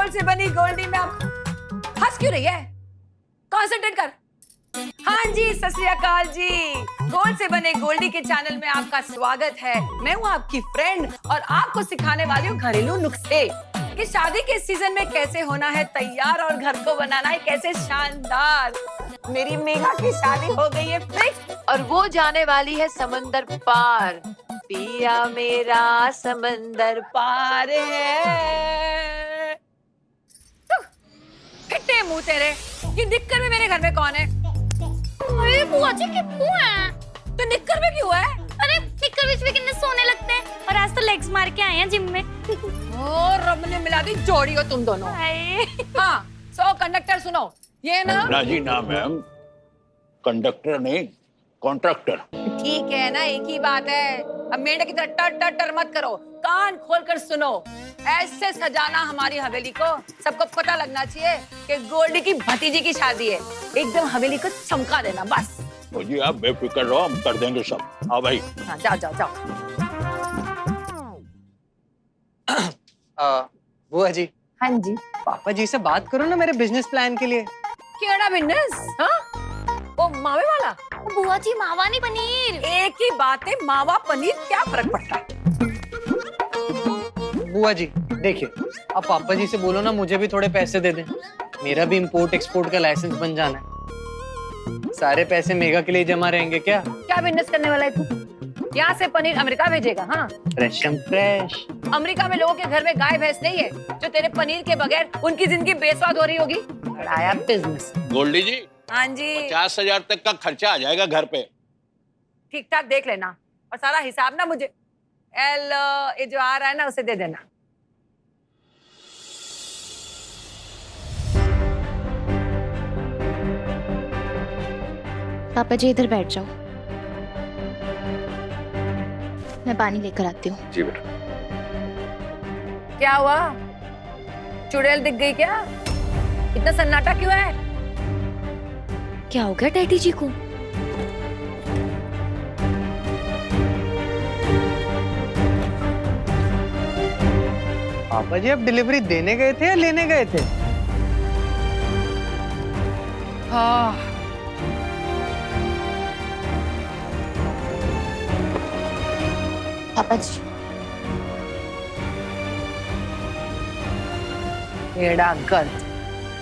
Gold से बनी गोल्डी में आप हंस क्यों रही है? कंसंट्रेट कर। हाँ जी, सत श्री अकाल जी। गोल्ड से बने गोल्डी के चैनल में आपका स्वागत है। मैं हूँ आपकी फ्रेंड और आपको सिखाने वाली हूँ घरेलू नुस्खे कि शादी के सीजन में कैसे होना है तैयार और घर को बनाना है कैसे शानदार। मेरी मेघा की शादी हो गई है फिक्स और वो जाने वाली है समंदर पार। पिया मेरा समंदर पार है। फिट्टे मुंह तेरे, ये निक्कर में मेरे घर में कौन है? अरे बुआ जी किप्पू है। तो निक्कर में क्यों है? अरे निक्कर बीच में कितने सोने लगते हैं और आज तो लेग्स मार के आए हैं जिम में। ओ रब ने मिला दी जोड़ी हो तुम दोनों। हाँ, सो कंडक्टर सुनो, ये ना जी ना मैम, कंडक्टर नहीं कॉन्ट्रैक्टर। ठीक है ना, एक ही बात है। अब मेढक की तरह टर टर टर मत करो, कान खोल कर सुनो। ऐसे सजाना हमारी हवेली को, सबको पता लगना चाहिए कि गोल्डी की भतीजी की शादी है। एकदम हवेली को चमका देना बस। तो जी आप बेफिक्र रहो, हम कर देंगे सब। हाँ भाई। हाँ, जाओ जाओ जाओ। बुआ जी, हाँ जी, पापा जी से बात करो ना मेरे बिजनेस प्लान के लिए। केड़ा बिजनेस? हाँ, वो मावे वाला? बुआ जी मावा नहीं पनीर। एक ही बात है, मावा पनीर क्या फर्क पड़ता है? बुआ जी देखिए, अब पापा जी से बोलो ना मुझे भी थोड़े पैसे दे दें। मेरा भी इंपोर्ट एक्सपोर्ट का लाइसेंस बन जाना है। सारे पैसे मेघा के लिए जमा रहेंगे क्या? क्या बिजनेस करने वाला है तू? यहाँ से पनीर अमेरिका भेजेगा? हाँ, फ्रेश फ्रेश। अमेरिका में लोगों के घर में गाय भैंस नहीं है जो तेरे पनीर के बगैर उनकी जिंदगी बेस्वाद हो रही होगी। बड़ाया बिजनेस। गोल्डी जी, हाँ जी, 50,000 तक का खर्चा आ जाएगा घर पे। ठीक ठाक देख लेना और सारा हिसाब ना मुझे ये जो आ रहा है ना उसे दे देना। पापा जी इधर बैठ जाओ, मैं पानी लेकर आती हूँ। जी बेटा। क्या हुआ, चुड़ैल दिख गई क्या? इतना सन्नाटा क्यों है? क्या हो गया डैडी जी को? पापा जी अब डिलीवरी देने गए थे या लेने गए थे? हाँ, पापा जी बेड़ा गर्द।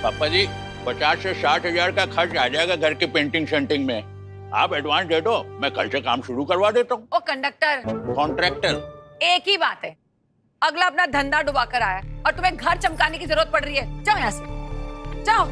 पापा जी 50 से 60,000 का खर्च आ जाएगा घर की पेंटिंग शेंटिंग में। आप एडवांस दे दो, मैं कल से काम शुरू करवा देता हूँ। ओ कंडक्टर, कॉन्ट्रैक्टर। एक ही बात है, अगला अपना धंधा डुबा कर आया और तुम्हें घर चमकाने की जरूरत पड़ रही है। जाओ यहाँ से, जाओ।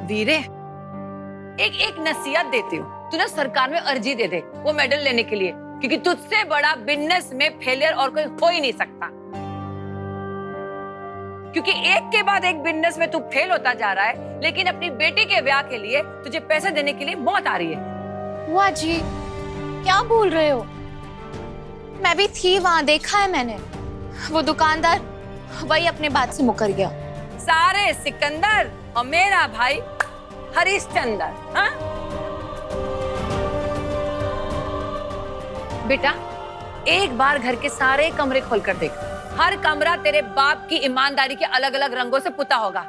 वीरे, एक नसीहत देती हूँ, तू ना सरकार में अर्जी दे दे वो मेडल लेने के लिए, क्योंकि तुझसे बड़ा बिजनेस में फेलियर और कोई हो ही नहीं सकता। क्योंकि एक के बाद एक बिजनेस में तू फेल होता जा रहा है, लेकिन अपनी बेटी के ब्याह के लिए तुझे पैसे देने के लिए मौत आ रही है। बुआ जी क्या बोल रहे हो? मैं भी थी वहां, देखा है मैंने। वो दुकानदार वही अपने बात से मुकर गया। सारे सिकंदर और मेरा भाई हरिश्चंद्र। हाँ बेटा, एक बार घर के सारे कमरे खोल कर देख। हर कमरा तेरे बाप की ईमानदारी के अलग अलग रंगों से पुता होगा।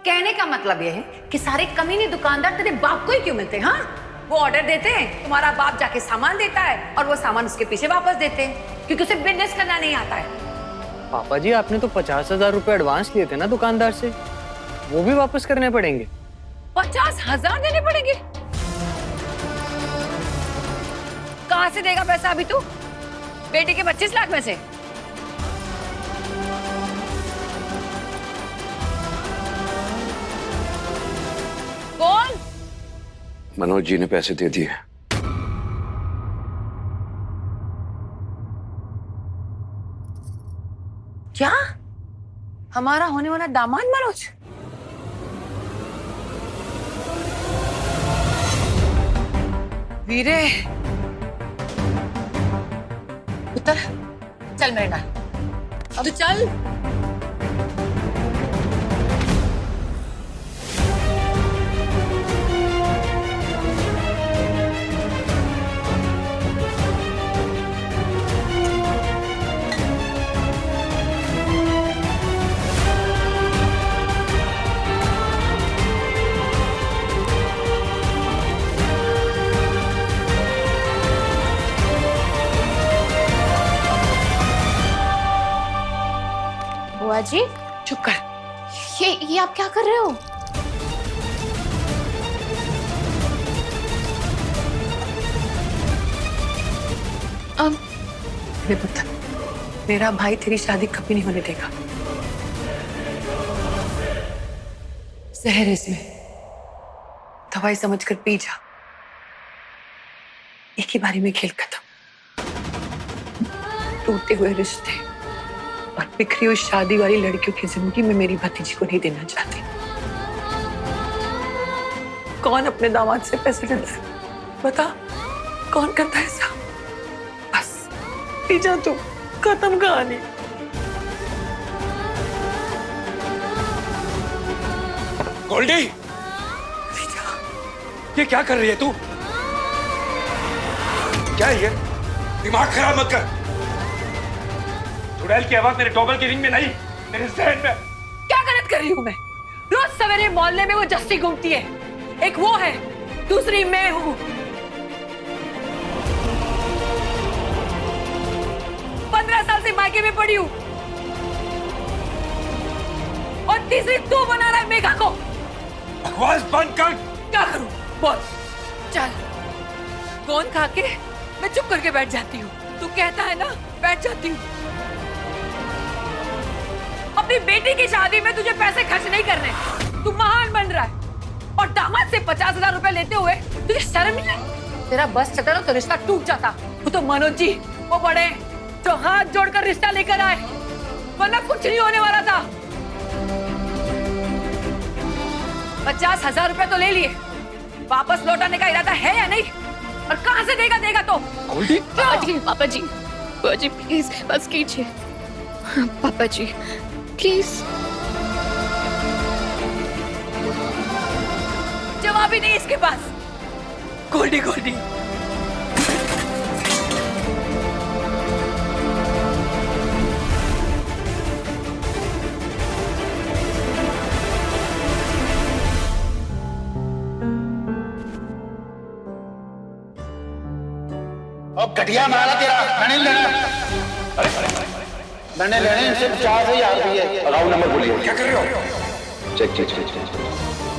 कहने का मतलब यह है कि सारे कमीने दुकानदार तेरे बाप को ही क्यों मिलते हैं? हाँ, वो ऑर्डर देते हैं, तुम्हारा बाप जाके सामान देता है और वो सामान उसके पीछे वापस देते हैं, क्योंकि उसे बिजनेस करना नहीं आता है। पापा जी आपने तो 50,000 रुपए एडवांस लिए थे ना दुकानदार से, वो भी वापस करने पड़ेंगे। 50,000 देने पड़ेंगे? कहां से देगा पैसा अभी तू? बेटे के 25 लाख में से? कौन? मनोज जी ने पैसे दे दिए। क्या? हमारा होने वाला दामाद मनोज? वीरे, उतर, चल मेरे नाल। अब चल। जी चुप कर। ये आप क्या कर रहे हो? अब मेरे पुत्र, मेरा भाई तेरी शादी कभी नहीं होने देगा। जहर है इसमें, दवाई समझकर पी जा। एक ही बारी में खेल खत्म। टूटे हुए रिश्ते और बिखरी हुई शादी वाली लड़कियों की जिंदगी में मेरी भतीजी को नहीं देना चाहती। कौन अपने दामाद से पैसे लेता है? बता, कौन करता है ऐसा? बस पी जा तू, खत्म कहानी। गोल्डी, ये क्या कर रही है तू? क्या है ये? दिमाग खराब मत कर। चुड़ैल की आवाज मेरे डोबल की रिंग में नहीं, मेरे जहन में। क्या गलत कर रही हूँ मैं? रोज सवेरे मोहल्ले में वो जस्सी घूमती है, एक वो है, दूसरी मैं हूँ। 15 साल से मायके में पड़ी हूँ और तीसरी तू बना रहा है मेघा को। बकवास बंद कर। क्या करूं? बोल। चल, कौन खा के मैं चुप करके बैठ जाती हूँ। तू कहता है ना, बैठ जाती हूँ। अपनी बेटी की शादी में तुझे पैसे खर्च नहीं करने, तू महान बन रहा है और दामाद से 50,000 रुपए लेते हुए तुझे शर्म नहीं आई? तेरा बस चलता तो रिश्ता टूट जाता। वो तो मनोज जी, वो बड़े जो हाथ जोड़कर रिश्ता लेकर आए, वरना कुछ नहीं होने वाला था। 50,000 रुपए तो ले लिए, वापस लौटाने का इरादा है या नहीं? और कहां से देगा तो? गोल्डी, पापा जी प्लीज बस कीजिए। पापा जी प्लीज। जवाब ही नहीं इसके पास। गोल्डी गोल्डी, अब घटिया मारा तेरा, मैंने लेना। मैंने लेने सिर्फ 4,000 रुपये। अकाउंट नंबर बोलिए। क्या कर रहे हो? चेक।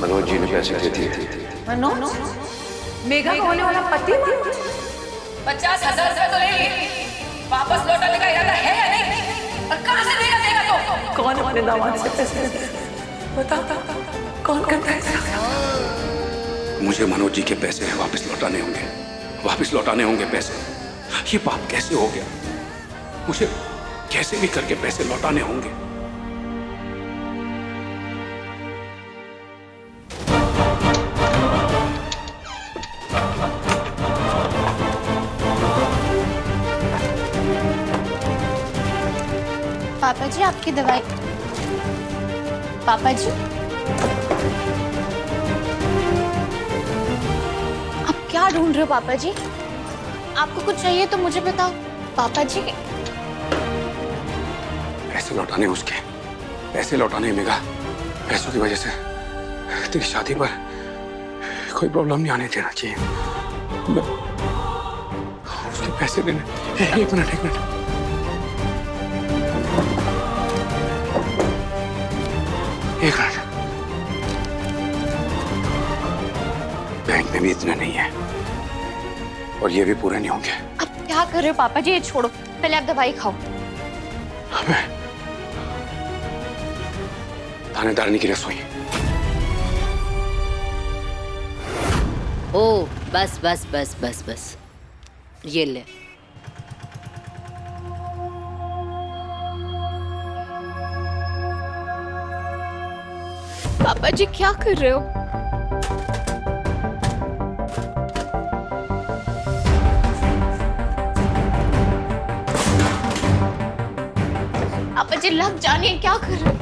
मनोज जी ने पैसे दे दिए। मनोज, मेघा का होने वाला पति? 50,000 रुपए तो ले लिए, वापस लौटाने का इरादा है या नहीं? और कहां से देगा तो? कौन अपने दामाद से पैसे लेता है? बता, कौन करता है ऐसा? मुझे मनोज जी के पैसे वापस लौटाने होंगे पैसे। ये पाप कैसे हो गया? मुझे कैसे भी करके पैसे लौटाने होंगे। पापा जी आपकी दवाई। पापा जी आप क्या ढूंढ रहे हो? पापा जी आपको कुछ चाहिए तो मुझे बताओ। पापा जी पैसे लौटाने उसके, पैसे लौटाने मेघा। पैसों की वजह से तेरी शादी पर कोई प्रॉब्लम नहीं आने देना चाहिए। उसके पैसे देने। एक मिनट। बैंक में भी इतना नहीं है और ये भी पूरे नहीं होंगे। आप क्या कर रहे हो? पापा जी ये छोड़ो, पहले आप दवाई खाओ। थानेदारनी की रसोई। ओ बस ये ले। पापा जी क्या कर रहे हो? पापा जी लग जानिए, क्या कर रहे हो?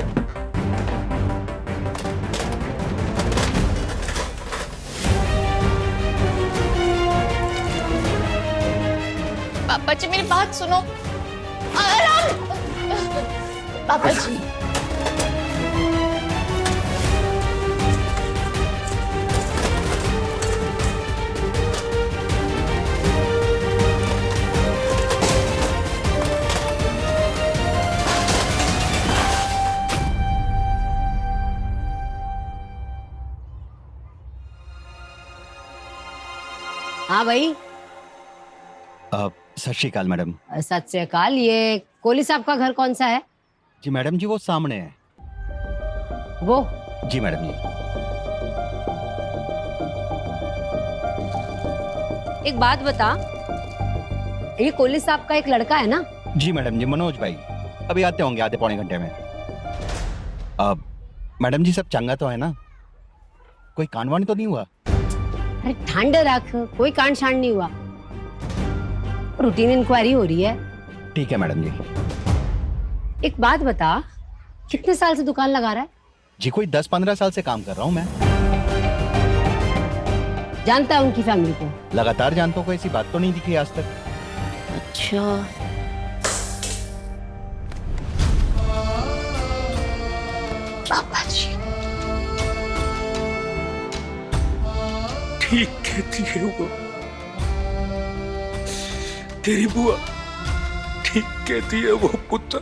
पापा जी मेरी बात सुनो। आराम। पापा जी हाँ भाई। सत श्री अकाल मैडम। सत श्री अकाल। ये कोहली साहब का घर कौन सा है? जी मैडम जी वो सामने है। वो? जी मैडम जी। एक बात बता, ये कोहली साहब का एक लड़का है ना? जी मैडम जी, मनोज भाई अभी आते होंगे आधे पौने घंटे में। मैडम जी सब चंगा तो है ना? कोई कांडवानी तो नहीं हुआ? अरे ठंड रख, कोई कांड शांड नहीं हुआ। रूटीन इंक्वायरी हो रही है। ठीक है मैडम जी। एक बात बता, कितने साल से दुकान लगा रहा है? जी कोई 10-15 साल से काम कर रहा हूँ मैं। जानता है उनकी फैमिली को? लगातार जानता हूँ, कोई ऐसी बात तो नहीं दिखी आज तक। अच्छा। पापा जी ठीक कहती है वो, तेरी बुआ ठीक कहती है वो पुत्र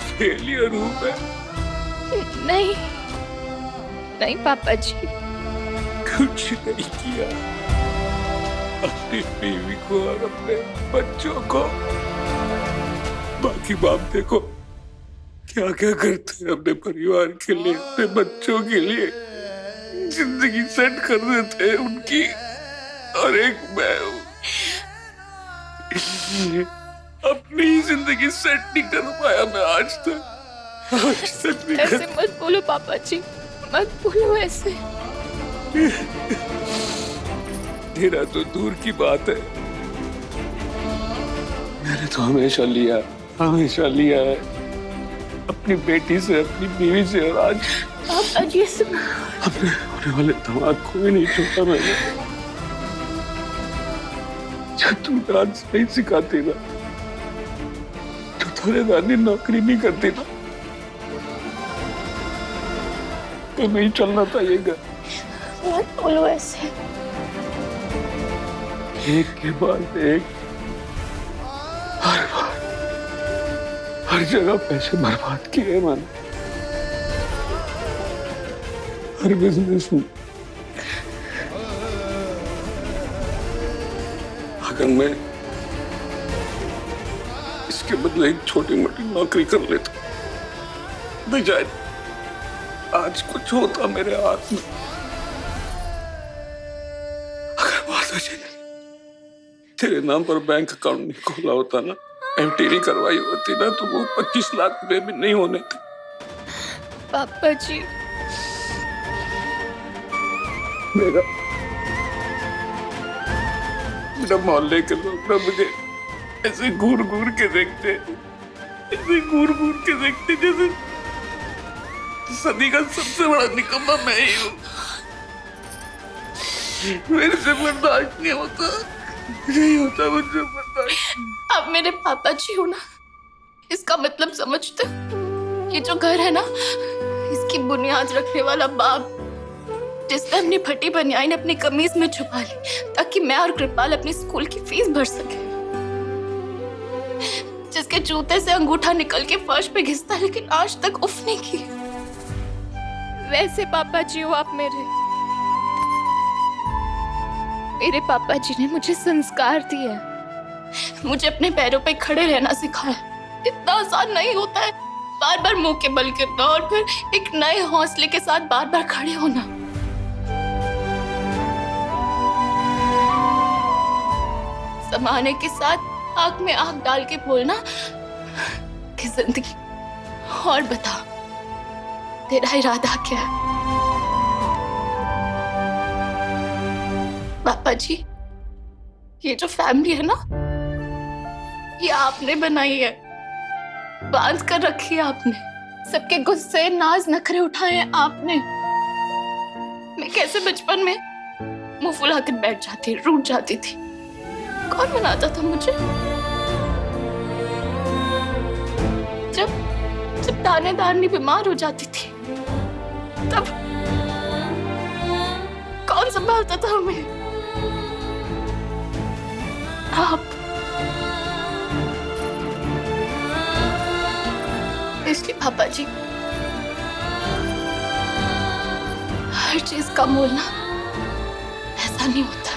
फेलियर हूं मैं। नहीं नहीं पापा जी, कुछ नहीं किया अपनी बीवी को और अपने बच्चों को। बाकी बाप देखो क्या क्या करते हैं अपने परिवार के लिए, अपने बच्चों के लिए जिंदगी सेट कर देते हैं उनकी, और एक मैं अपनी ही जिंदगी सेट नहीं कर पाया मैं आज तक नहीं ऐसे मत बोलो पापा जी, मत बोलो ऐसे। तेरा तो दूर की बात है, मैंने तो हमेशा लिया है अपनी बेटी से, अपनी बीवी से, और आज पापा जी अपने होने वाले दामाद को भी नहीं छोड़ा मैंने। जब तू डांस नहीं सिखाती ना, तो थानेदारी नौकरी नहीं करती ना, तो नहीं चलना था ये घर। मत बोलो ऐसे। एक के बाद एक हर जगह पैसे बर्बाद किए मैंने, हर बिजनेस में। अगर मैं इसके बदले एक छोटी मोटी नौकरी कर लेता तो शायद आज कुछ होता मेरे हाथ में। अगर माताजी ने तेरे नाम पर बैंक अकाउंट नहीं खोला होता ना, एफडी नहीं करवाई होती ना, तो वो 25 लाख रुपए भी नहीं होने थे। पापा जी मेरा मोहल्ले के लोग ना मुझे ऐसे घूर घूर के देखते जैसे सदी का सबसे बड़ा निकम्मा मैं ही हूँ। मेरे से बर्दाश्त नहीं होता मुझे बर्दाश्त। आप मेरे पापा जी हो ना, इसका मतलब समझते हो? ये जो घर है ना, इसकी बुनियाद रखने वाला बाप, जिसने अपनी फटी बनियान अपनी कमीज में छुपा ली ताकि मैं और कृपाल अपनी स्कूल की फीस भर सके, जिसके जूते से अंगूठा निकल के फर्श पे घिसता लेकिन आज तक उफ नहीं की। वैसे पापा जी हो आप मेरे पापा जी ने मुझे संस्कार दिए, मुझे अपने पैरों पे खड़े रहना सिखाया। इतना आसान नहीं होता है बार बार मुंह के बल गिरना और फिर एक नए हौसले के साथ बार बार खड़े होना। जमाने के साथ आंख में आंख डाल के बोलना कि जिंदगी। और बता, तेरा इरादा क्या है? पापा जी, ये जो फैमिली है ना, ये आपने बनाई है, बांध कर रखी है आपने। सबके गुस्से नाज नखरे उठाए हैं आपने। मैं कैसे बचपन में मुंह फुलाकर बैठ जाती, रूठ जाती थी। कौन मनाता था मुझे? जब थानेदारनी बीमार हो जाती थी, तब कौन संभालता था हमें? आप। इसलिए पापा जी, हर चीज का मोल ना पता नहीं होता